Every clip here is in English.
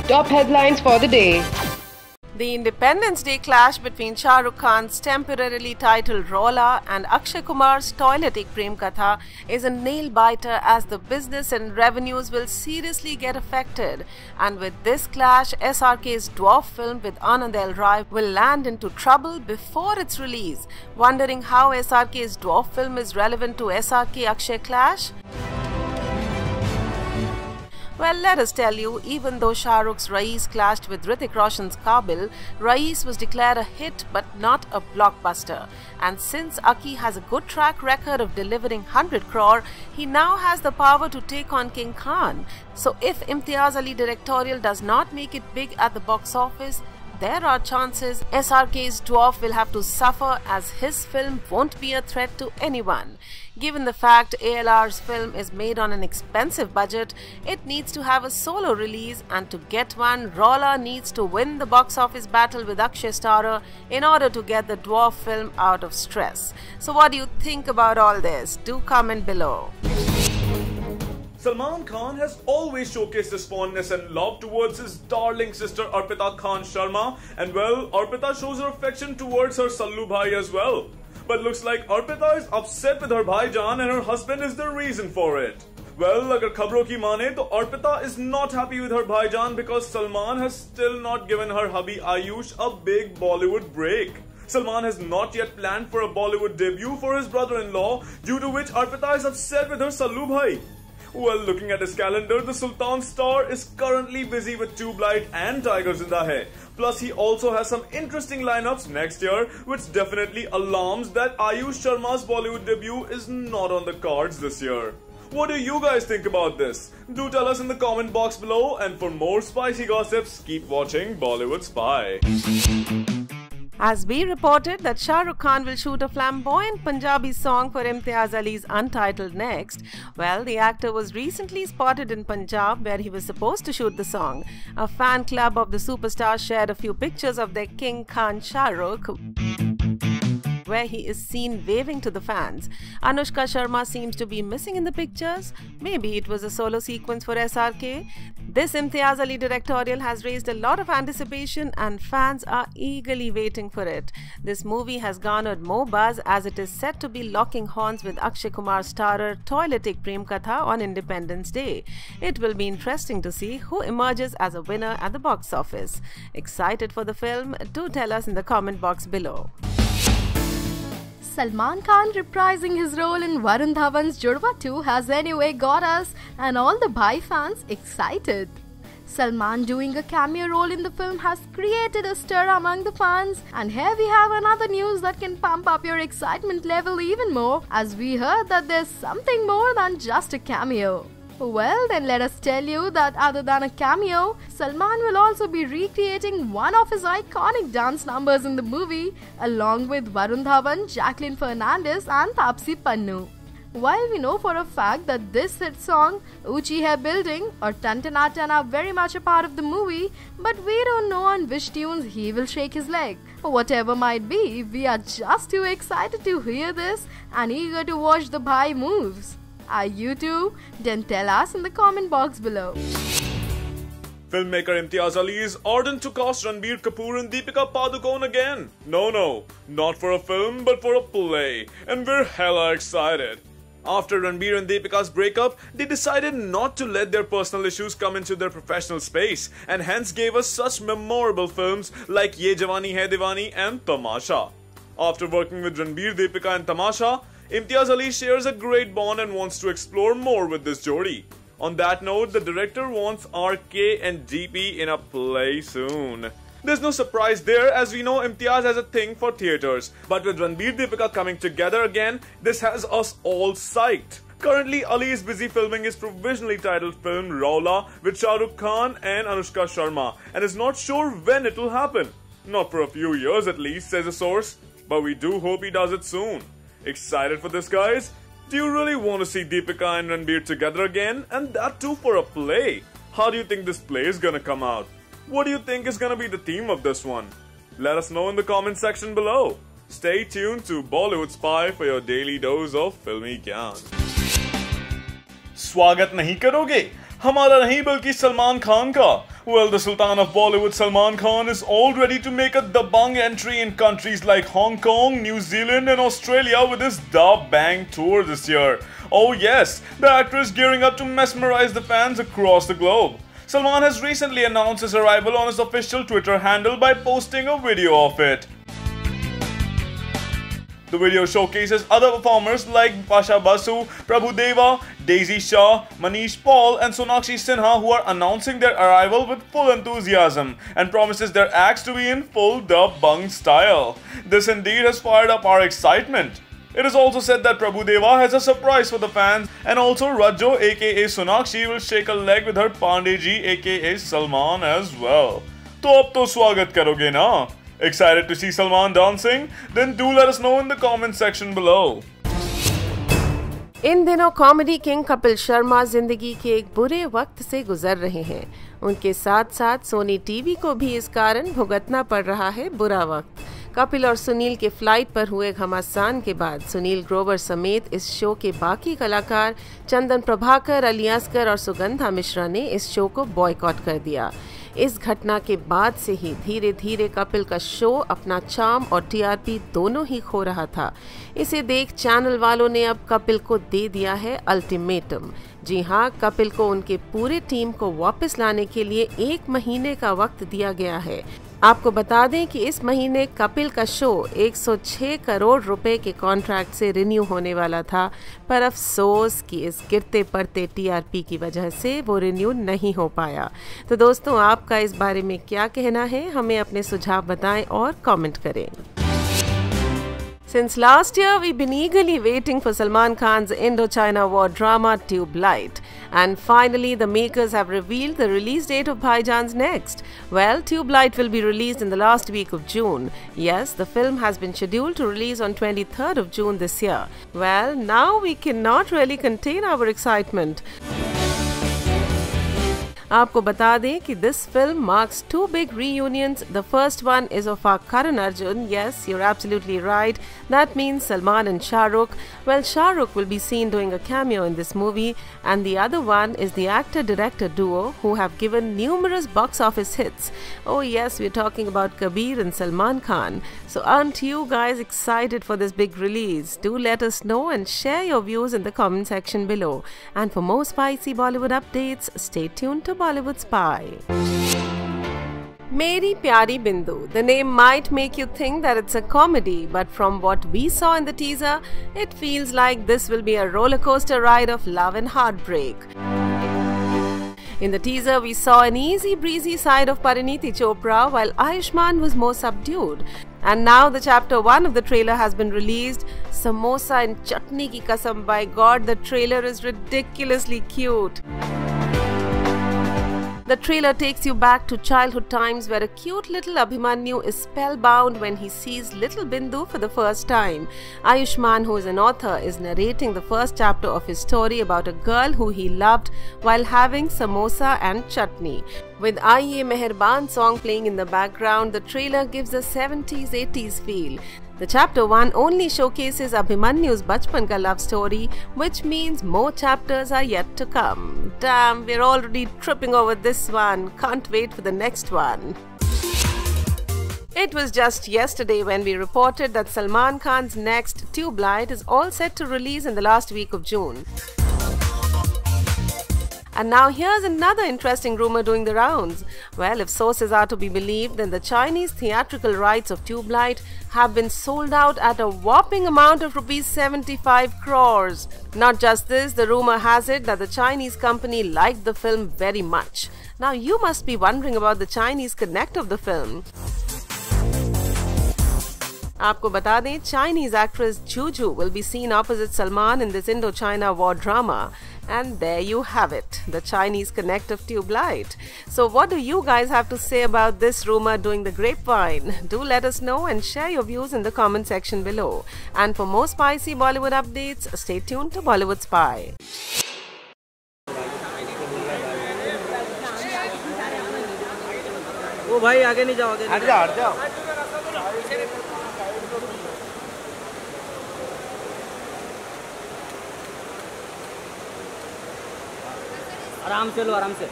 Top headlines for the day. The Independence Day clash between Shah Rukh Khan's temporarily titled Rola and Akshay Kumar's toiletic Prem Katha is a nail-biter as the business and revenues will seriously get affected. And with this clash, SRK's dwarf film with Anand L. Rai will land into trouble before its release. Wondering how SRK's dwarf film is relevant to SRK-Akshay clash? Well, let us tell you, even though Shah Rukh's Raees clashed with Hrithik Roshan's Kaabil, Raees was declared a hit but not a blockbuster. And since Aki has a good track record of delivering 100 crore, he now has the power to take on King Khan. So if Imtiaz Ali directorial does not make it big at the box office, there are chances SRK's dwarf will have to suffer as his film won't be a threat to anyone. Given the fact ALR's film is made on an expensive budget, it needs to have a solo release, and to get one, Rola needs to win the box office battle with Akshay Starer in order to get the dwarf film out of stress. So what do you think about all this? Do comment below. Salman Khan has always showcased his fondness and love towards his darling sister Arpita Khan Sharma, and well, Arpita shows her affection towards her Sallu Bhai as well. But looks like Arpita is upset with her Bhaijan and her husband is the reason for it. Well, agar khabron ki mane to Arpita is not happy with her Bhaijan because Salman has still not given her hubby Ayush a big Bollywood break. Salman has not yet planned for a Bollywood debut for his brother-in-law, due to which Arpita is upset with her Sallu Bhai. Well, looking at his calendar, the Sultan star is currently busy with Tubelight and Tiger Zinda Hai. Plus, he also has some interesting lineups next year, which definitely alarms that Ayush Sharma's Bollywood debut is not on the cards this year. What do you guys think about this? Do tell us in the comment box below, and for more spicy gossips, keep watching Bollywood Spy. As we reported that Shah Rukh Khan will shoot a flamboyant Punjabi song for Imtiaz Ali's Untitled next, well, the actor was recently spotted in Punjab where he was supposed to shoot the song. A fan club of the superstar shared a few pictures of their King Khan Shah Rukh, where he is seen waving to the fans. Anushka Sharma seems to be missing in the pictures. Maybe it was a solo sequence for SRK. This Imtiaz Ali directorial has raised a lot of anticipation and fans are eagerly waiting for it. This movie has garnered more buzz as it is set to be locking horns with Akshay Kumar's starrer toiletic Prem Katha on Independence Day. It will be interesting to see who emerges as a winner at the box office. Excited for the film? Do tell us in the comment box below. Salman Khan reprising his role in Varun Dhawan's Judwaa 2 has anyway got us and all the Bhai fans excited. Salman doing a cameo role in the film has created a stir among the fans, and here we have another news that can pump up your excitement level even more, as we heard that there's something more than just a cameo. Well, then let us tell you that other than a cameo, Salman will also be recreating one of his iconic dance numbers in the movie, along with Varun Dhawan, Jacqueline Fernandez and Taapsee Pannu. While we know for a fact that this hit song, Oochi Hai Building or Tan Tana Tan are very much a part of the movie, but we don't know on which tunes he will shake his leg. Whatever might be, we are just too excited to hear this and eager to watch the Bhai moves. Are you too? Then tell us in the comment box below. Filmmaker Imtiaz Ali is ardent to cast Ranbir Kapoor and Deepika Padukone again. No, not for a film but for a play, and we're hella excited. After Ranbir and Deepika's breakup, they decided not to let their personal issues come into their professional space, and hence gave us such memorable films like Ye Jawani Hai Diwani and Tamasha. After working with Ranbir, Deepika and Tamasha, Imtiaz Ali shares a great bond and wants to explore more with this jodi. On that note, the director wants RK and DP in a play soon. There's no surprise there, as we know Imtiaz has a thing for theatres. But with Ranbir Deepika coming together again, this has us all psyched. Currently, Ali is busy filming his provisionally titled film Rola with Shah Rukh Khan and Anushka Sharma, and is not sure when it will happen. Not for a few years at least, says a source. But we do hope he does it soon. Excited for this, guys? Do you really want to see Deepika and Ranbir together again? And that too for a play? How do you think this play is gonna come out? What do you think is gonna be the theme of this one? Let us know in the comment section below. Stay tuned to Bollywood Spy for your daily dose of filmy ज्ञान. स्वागत नहीं करोगे? हमारा नहीं बल्कि सलमान खान का. Well, the Sultan of Bollywood Salman Khan is all ready to make a dabang entry in countries like Hong Kong, New Zealand and Australia with his Da Bang tour this year. Oh yes, the actor is gearing up to mesmerize the fans across the globe. Salman has recently announced his arrival on his official Twitter handle by posting a video of it. The video showcases other performers like Pasha Basu, Prabhu Deva, Daisy Shah, Manish Paul and Sonakshi Sinha who are announcing their arrival with full enthusiasm and promises their acts to be in full dabang style. This indeed has fired up our excitement. It is also said that Prabhu Deva has a surprise for the fans and also Rajo aka Sonakshi will shake a leg with her Pandey ji aka Salman as well. तो अब तो स्वागत करोगे ना? Excited to see Salman dancing? Then do let us know in the comment section below. इन दिनों comedy king Kapil Sharma जिंदगी के एक बुरे वक्त से गुजर रहे हैं। उनके साथ साथ सोनी टीवी को भी इस कारण भुगतना पड़ रहा है बुरा वक्त। कपिल और सुनील के फ्लाइट पर हुए घमासान के बाद सुनील ग्रोवर समेत इस शो के बाकी कलाकार चंदन प्रभाकर, अली असगर और सुगंधा मिश्रा ने इस शो को बॉयकॉट कर दिया। इस घटना के बाद से ही धीरे धीरे कपिल का शो अपना चार्म और टीआरपी दोनों ही खो रहा था। इसे देख चैनल वालों ने अब कपिल को दे दिया है अल्टीमेटम। जी हाँ, कपिल को उनके पूरे टीम को वापस लाने के लिए 1 महीने का वक्त दिया गया है। आपको बता दें कि इस महीने कपिल का शो 106 करोड़ रुपए के कॉन्ट्रैक्ट से रिन्यू होने वाला था, पर अफसोस कि इस गिरते पड़ते टीआरपी की वजह से वो रिन्यू नहीं हो पाया। तो दोस्तों, आपका इस बारे में क्या कहना है? हमें अपने सुझाव बताएं और कमेंट करें। Since last year, we've been eagerly waiting for Salman Khan's Indo-China war drama Tube Light. And finally, the makers have revealed the release date of Bhaijaan's next. Well, Tube Light will be released in the last week of June. Yes, the film has been scheduled to release on 23rd of June this year. Well, now we cannot really contain our excitement. आपको बता दें कि this film marks 2 big reunions. The first one is of our Karan Arjun. Yes, you're absolutely right. That means Salman and Shah Rukh. Well, Shah Rukh will be seen doing a cameo in this movie, and the other one is the actor-director duo who have given numerous box office hits. Oh yes, we're talking about Kabir and Salman Khan. So aren't you guys excited for this big release? Do let us know and share your views in the comment section below. And for more spicy Bollywood updates, stay tuned to Bollywood Spy. Meri Pyari Bindu. The name might make you think that it's a comedy, but from what we saw in the teaser, it feels like this will be a roller coaster ride of love and heartbreak. In the teaser, we saw an easy breezy side of Parineeti Chopra while Ayushmann was more subdued. And now the chapter 1 of the trailer has been released. Samosa and chutney ki kasam, by God, the trailer is ridiculously cute. The trailer takes you back to childhood times where a cute little Abhimanyu is spellbound when he sees little Bindu for the first time. Ayushmann, who is an author, is narrating the first chapter of his story about a girl who he loved while having samosa and chutney. With Aiye Meherban song playing in the background, the trailer gives a 70s-80s feel. The chapter 1 only showcases Abhimanyu's bachpan ka love story, which means more chapters are yet to come. Damn, we're already tripping over this one. Can't wait for the next one. It was just yesterday when we reported that Salman Khan's next Tube Light is all set to release in the last week of June. And now here's another interesting rumor doing the rounds. Well, if sources are to be believed, then the Chinese theatrical rights of Tube Light have been sold out at a whopping amount of rupees 75 crores. Not just this, the rumor has it that the Chinese company liked the film very much. Now you must be wondering about the Chinese connect of the film. आपको बता दें, Chinese actress Juju will be seen opposite Salman in this Indo-China war drama. And there you have it, the Chinese connect of Tube Light. So what do you guys have to say about this rumor doing the grapevine? Do let us know and share your views in the comment section below. And for more spicy Bollywood updates, stay tuned to Bollywood Spy. ओ भाई आगे नहीं जाओ, हट जाओ। आराम से लो, आराम से।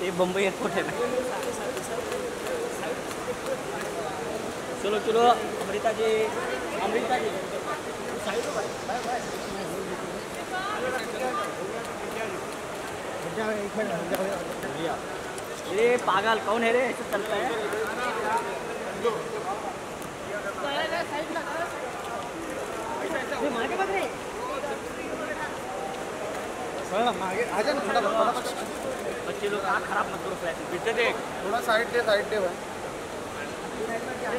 ये बम्बई एयरपोर्ट है। चलो चलो अमृता जी, अमृता जी साइड हो भाई। ये पागल कौन है रे, ऐसे चलता है। आजा ना फटाफट। बच्चे लोग आँख खराब मत करो, फ्लैट पीछे देख। थोड़ा साइड दे भाई।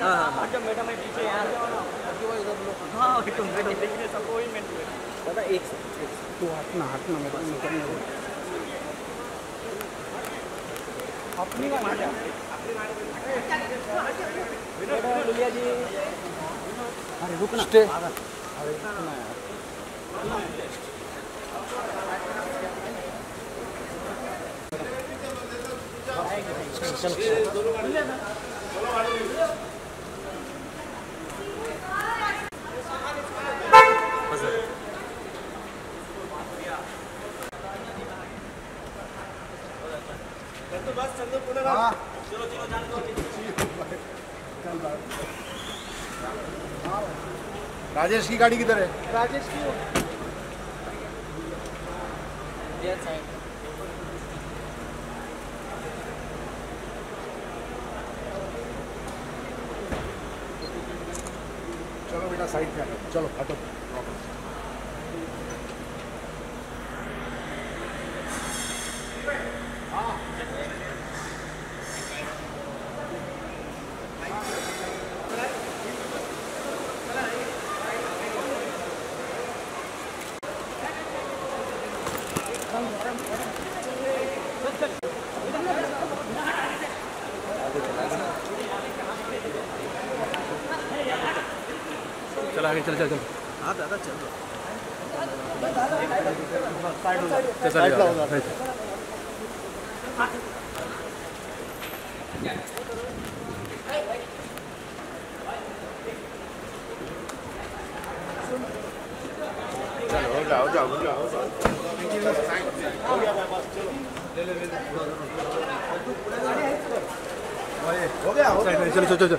हाँ जब मैडम है पीछे यार। हाँ तुम देखने सबको ही मैं दादा एक तू हटना मेरे को निकलने दे। अपनी का मार भैया जी। अरे रुकना स्टे। अरे रुकना यार। राजेश की गाड़ी किधर है? राजेश की चलो बेटा साइड पे चलो हटो। चल आगे चल। हाँ दादा चल। साइड लो। चलो जाओ। हो गया चलो चल।